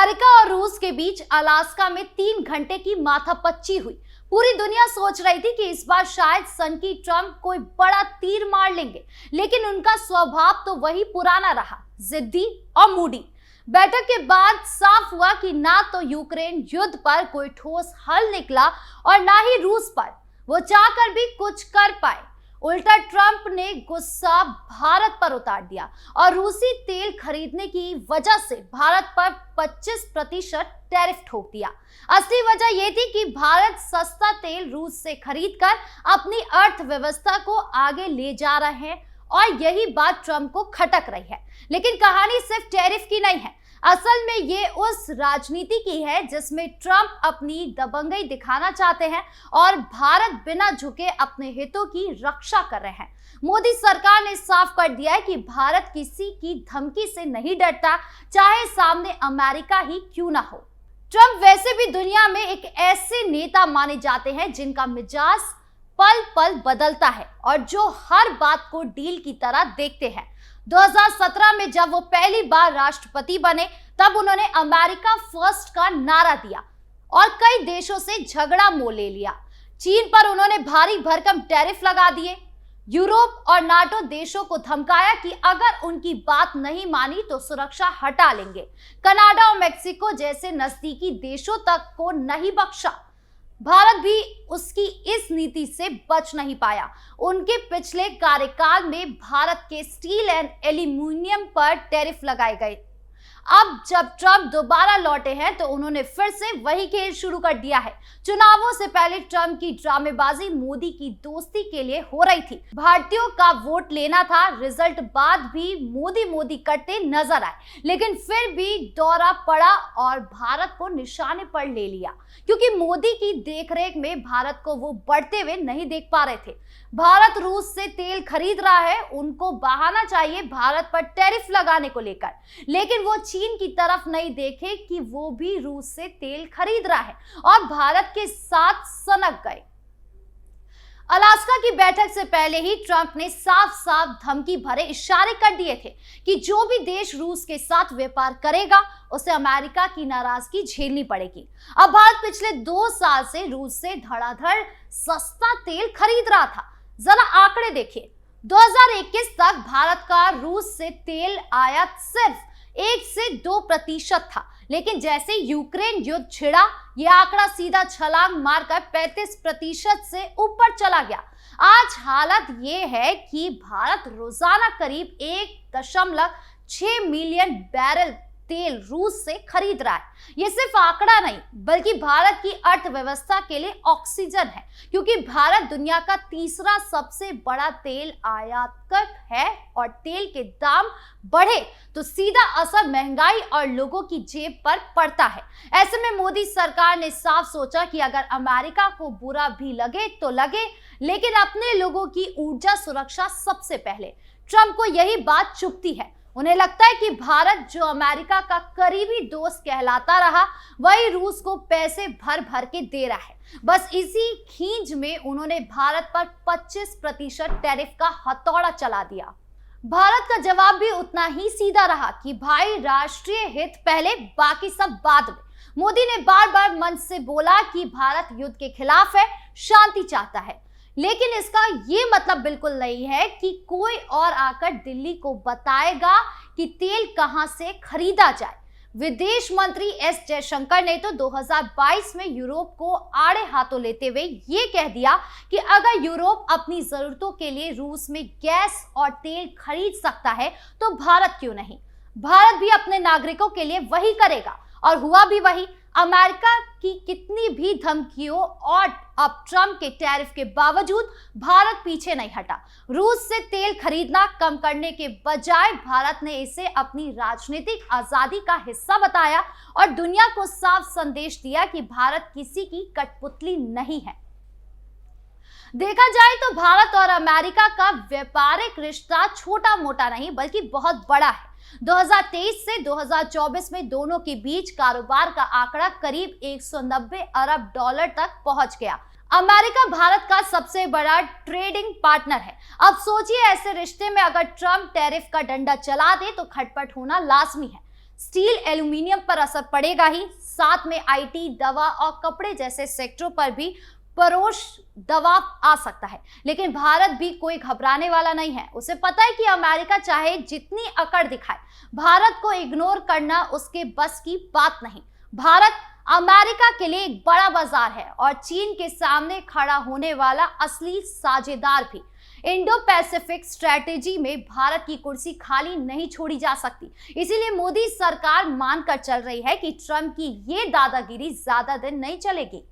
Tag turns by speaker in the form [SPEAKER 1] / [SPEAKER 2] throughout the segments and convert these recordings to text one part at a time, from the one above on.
[SPEAKER 1] America और रूस के बीच अलास्का में 3 घंटे की माथापच्ची हुई। पूरी दुनिया सोच रही थी कि इस बार शायद सनकी ट्रंप कोई बड़ा तीर मार लेंगे, लेकिन उनका स्वभाव तो वही पुराना रहा, जिद्दी और मूडी। बैठक के बाद साफ हुआ कि ना तो यूक्रेन युद्ध पर कोई ठोस हल निकला और ना ही रूस पर वो चाहकर भी कुछ कर पाए। उल्टा ट्रंप ने गुस्सा भारत पर उतार दिया और रूसी तेल खरीदने की वजह से भारत पर 25% टैरिफ ठोक दिया। असली वजह यह थी कि भारत सस्ता तेल रूस से खरीदकर अपनी अर्थव्यवस्था को आगे ले जा रहे हैं और यही बात ट्रंप को खटक रही है। लेकिन कहानी सिर्फ टैरिफ की नहीं है, असल में ये उस राजनीति की है जिसमें ट्रंप अपनी दबंगई दिखाना चाहते हैं और भारत बिना झुके अपने हितों की रक्षा कर रहे हैं। मोदी सरकार ने साफ कर दिया है कि भारत किसी की धमकी से नहीं डरता, चाहे सामने अमेरिका ही क्यों ना हो। ट्रंप वैसे भी दुनिया में एक ऐसे नेता माने जाते हैं जिनका मिजाज पल पल बदलता है और जो हर बात को डील की तरह देखते हैं। 2017 में जब वो पहली बार राष्ट्रपति बने, तब उन्होंने अमेरिका फर्स्ट का नारा दिया और कई देशों से झगड़ा मोल ले लिया। चीन पर उन्होंने भारी भरकम टैरिफ लगा दिए। यूरोप और नाटो देशों को धमकाया कि अगर उनकी बात नहीं मानी तो सुरक्षा हटा लेंगे। कनाडा और मेक्सिको जैसे नजदीकी देशों तक को नहीं बख्शा। भारत भी उसकी इस नीति से बच नहीं पाया। उनके पिछले कार्यकाल में भारत के स्टील एंड एल्यूमिनियम पर टैरिफ लगाए गए। अब जब ट्रंप दोबारा लौटे हैं तो उन्होंने फिर से वही खेल शुरू कर दिया है। चुनावों से पहले ट्रंप की ड्रामेबाजी मोदी की दोस्ती के लिए हो रही थी। भारतीयों का वोट लेना था, रिजल्ट बाद भी मोदी मोदी करते नजर आए, लेकिन फिर भी दौरा पड़ा और भारत को निशाने पर ले लिया, क्योंकि मोदी की देखरेख में भारत को वो बढ़ते हुए नहीं देख पा रहे थे। भारत रूस से तेल खरीद रहा है, उनको बहाना चाहिए भारत पर टैरिफ लगाने को लेकर, लेकिन वो चीन की तरफ नहीं देखे कि वो भी रूस से तेल खरीद रहा है और भारत के साथ सनक गए। अलास्का की बैठक से पहले ही ट्रंप ने साफ साफ धमकी भरे इशारे कर दिए थे कि जो भी देश रूस के साथ व्यापार करेगा उसे अमेरिका की नाराजगी झेलनी पड़ेगी। अब भारत पिछले 2 साल से रूस से धड़ाधड़ सस्ता तेल खरीद रहा था। जरा आंकड़े देखिए, 2021 तक भारत का रूस से तेल आयात सिर्फ 1 से 2% था, लेकिन जैसे यूक्रेन युद्ध छिड़ा, यह आंकड़ा सीधा छलांग मारकर 35% से ऊपर चला गया। आज हालत यह है कि भारत रोजाना करीब 1.6 मिलियन बैरल तेल रूस से खरीद रहा है। यह सिर्फ आंकड़ा नहीं, बल्कि भारत की अर्थव्यवस्था के लिए ऑक्सीजन है, क्योंकि भारत दुनिया का तीसरा सबसे बड़ा तेल आयातक है और तेल के दाम बढ़े तो सीधा असर महंगाई और लोगों की जेब पर पड़ता है। ऐसे में मोदी सरकार ने साफ सोचा कि अगर अमेरिका को बुरा भी लगे तो लगे, लेकिन अपने लोगों की ऊर्जा सुरक्षा सबसे पहले। ट्रंप को यही बात चुभती है। उन्हें लगता है कि भारत जो अमेरिका का करीबी दोस्त कहलाता रहा, वही रूस को पैसे भर भर के दे रहा है। बस इसी खींच में उन्होंने भारत पर 25% टैरिफ का हथौड़ा चला दिया। भारत का जवाब भी उतना ही सीधा रहा कि भाई राष्ट्रीय हित पहले, बाकी सब बाद में। मोदी ने बार बार मंच से बोला कि भारत युद्ध के खिलाफ है, शांति चाहता है, लेकिन इसका ये मतलब बिल्कुल नहीं है कि कोई और आकर दिल्ली को बताएगा कि तेल कहां से खरीदा जाए। विदेश मंत्री एस जयशंकर ने तो 2022 में यूरोप को आड़े हाथों लेते हुए ये कह दिया कि अगर यूरोप अपनी जरूरतों के लिए रूस में गैस और तेल खरीद सकता है तो भारत क्यों नहीं। भारत भी अपने नागरिकों के लिए वही करेगा और हुआ भी वही। अमेरिका की कितनी भी धमकियों और अब ट्रंप के टैरिफ के बावजूद भारत पीछे नहीं हटा। रूस से तेल खरीदना कम करने के बजाय भारत ने इसे अपनी राजनीतिक आजादी का हिस्सा बताया और दुनिया को साफ संदेश दिया कि भारत किसी की कठपुतली नहीं है। देखा जाए तो भारत और अमेरिका का व्यापारिक रिश्ता छोटा मोटा नहीं बल्कि बहुत बड़ा है। 2023 से 2024 में दोनों के बीच कारोबार का आंकड़ा करीब 190 अरब डॉलर तक पहुंच गया। अमेरिका भारत का सबसे बड़ा ट्रेडिंग पार्टनर है। अब सोचिए ऐसे रिश्ते में अगर ट्रंप टैरिफ का डंडा चला दे तो खटपट होना लाजमी है। स्टील एल्यूमिनियम पर असर पड़ेगा ही, साथ में आईटी, दवा और कपड़े जैसे सेक्टरों पर भी परोक्ष दबाव आ सकता है। लेकिन भारत भी कोई घबराने वाला नहीं है। उसे पता है कि अमेरिका चाहे जितनी अकड़ दिखाए, भारत को इग्नोर करना उसके बस की बात नहीं। भारत अमेरिका के लिए एक बड़ा बाजार है और चीन के सामने खड़ा होने वाला असली साझेदार भी। इंडो पैसिफिक स्ट्रेटेजी में भारत की कुर्सी खाली नहीं छोड़ी जा सकती। इसीलिए मोदी सरकार मानकर चल रही है कि ट्रंप की ये दादागिरी ज्यादा दिन नहीं चलेगी।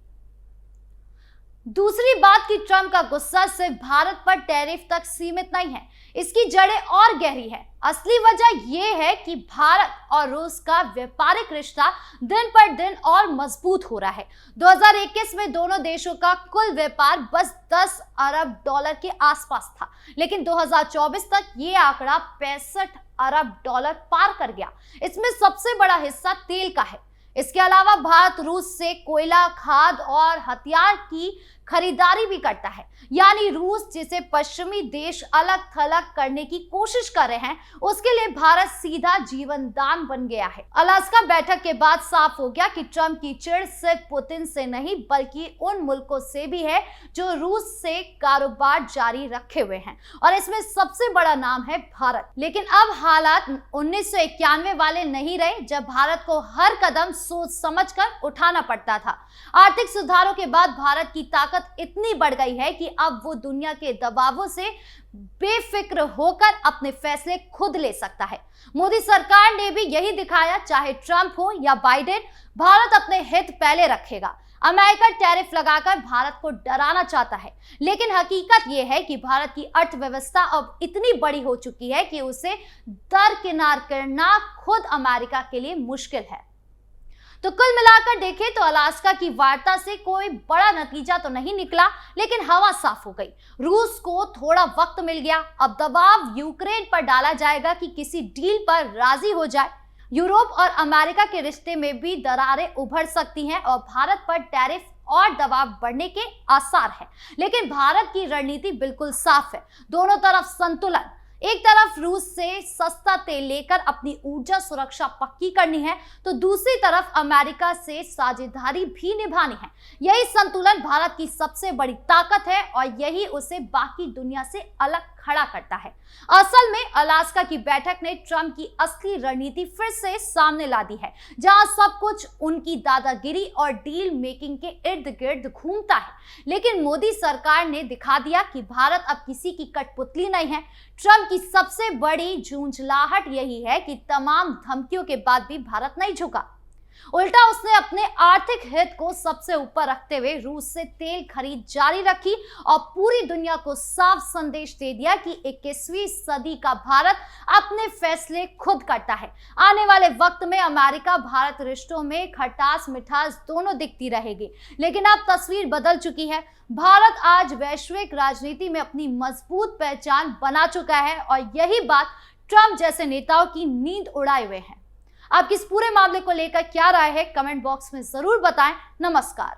[SPEAKER 1] दूसरी बात कि ट्रंप का गुस्सा सिर्फ भारत पर टैरिफ तक सीमित नहीं है, इसकी जड़ें और गहरी है। असली वजह यह है कि भारत और रूस का व्यापारिक रिश्ता दिन पर दिन और मजबूत हो रहा है। 2021 में दोनों देशों का कुल व्यापार बस 10 अरब डॉलर के आसपास था, लेकिन 2024 तक ये आंकड़ा 65 अरब डॉलर पार कर गया। इसमें सबसे बड़ा हिस्सा तेल का है। इसके अलावा भारत रूस से कोयला, खाद और हथियार की खरीदारी भी करता है। यानी रूस जिसे पश्चिमी देश अलग थलग करने की कोशिश कर रहे हैं, उसके लिए भारत सीधा जीवनदान बन गया है। अलास्का बैठक के बाद साफ हो गया कि ट्रंप की चिढ़ सिर्फ पुतिन से नहीं बल्कि उन मुल्कों से भी है जो रूस से कारोबार जारी रखे हुए हैं, और इसमें सबसे बड़ा नाम है भारत। लेकिन अब हालात 1991 वाले नहीं रहे, जब भारत को हर कदम सोच समझकर उठाना पड़ता था। आर्थिक सुधारों के बाद भारत की ताकत इतनी बढ़ गई है कि अब वो दुनिया के दबावों से बेफिक्र होकर अपने फैसले खुद ले सकता है। मोदी सरकार ने भी यही दिखाया। चाहे ट्रंप हो या बाइडेन, भारत अपने हित पहले रखेगा। अमेरिका टैरिफ लगाकर भारत को डराना चाहता है, लेकिन हकीकत यह है कि भारत की अर्थव्यवस्था अब इतनी बड़ी हो चुकी है कि उसे दरकिनार करना खुद अमेरिका के लिए मुश्किल है। तो कुल मिलाकर देखें तो अलास्का की वार्ता से कोई बड़ा नतीजा तो नहीं निकला, लेकिन हवा साफ हो गई। रूस को थोड़ा वक्त मिल गया। अब दबाव यूक्रेन पर डाला जाएगा कि किसी डील पर राजी हो जाए। यूरोप और अमेरिका के रिश्ते में भी दरारें उभर सकती हैं और भारत पर टैरिफ और दबाव बढ़ने के आसार हैं। लेकिन भारत की रणनीति बिल्कुल साफ है। दोनों तरफ संतुलन। एक तरफ रूस से सस्ता तेल लेकर अपनी ऊर्जा सुरक्षा पक्की करनी है, तो दूसरी तरफ अमेरिका से साझेदारी भी निभानी है। यही संतुलन भारत की सबसे बड़ी ताकत है और यही उसे बाकी दुनिया से अलग खड़ा करता है। असल में अलास्का की बैठक ने ट्रंप की असली रणनीति फिर से सामने ला दी है, जहां सब कुछ उनकी दादागिरी और डील मेकिंग के इर्द गिर्द घूमता है। लेकिन मोदी सरकार ने दिखा दिया कि भारत अब किसी की कठपुतली नहीं है। ट्रंप की सबसे बड़ी झुंझलाहट यही है कि तमाम धमकियों के बाद भी भारत नहीं झुका। उल्टा उसने अपने आर्थिक हित को सबसे ऊपर रखते हुए रूस से तेल खरीद जारी रखी और पूरी दुनिया को साफ संदेश दे दिया कि 21वीं सदी का भारत अपने फैसले खुद करता है। आने वाले वक्त में अमेरिका भारत रिश्तों में खटास मिठास दोनों दिखती रहेगी, लेकिन अब तस्वीर बदल चुकी है। भारत आज वैश्विक राजनीति में अपनी मजबूत पहचान बना चुका है और यही बात ट्रंप जैसे नेताओं की नींद उड़ाए हुए है। आपकी इस पूरे मामले को लेकर क्या राय है, कमेंट बॉक्स में जरूर बताएं। नमस्कार।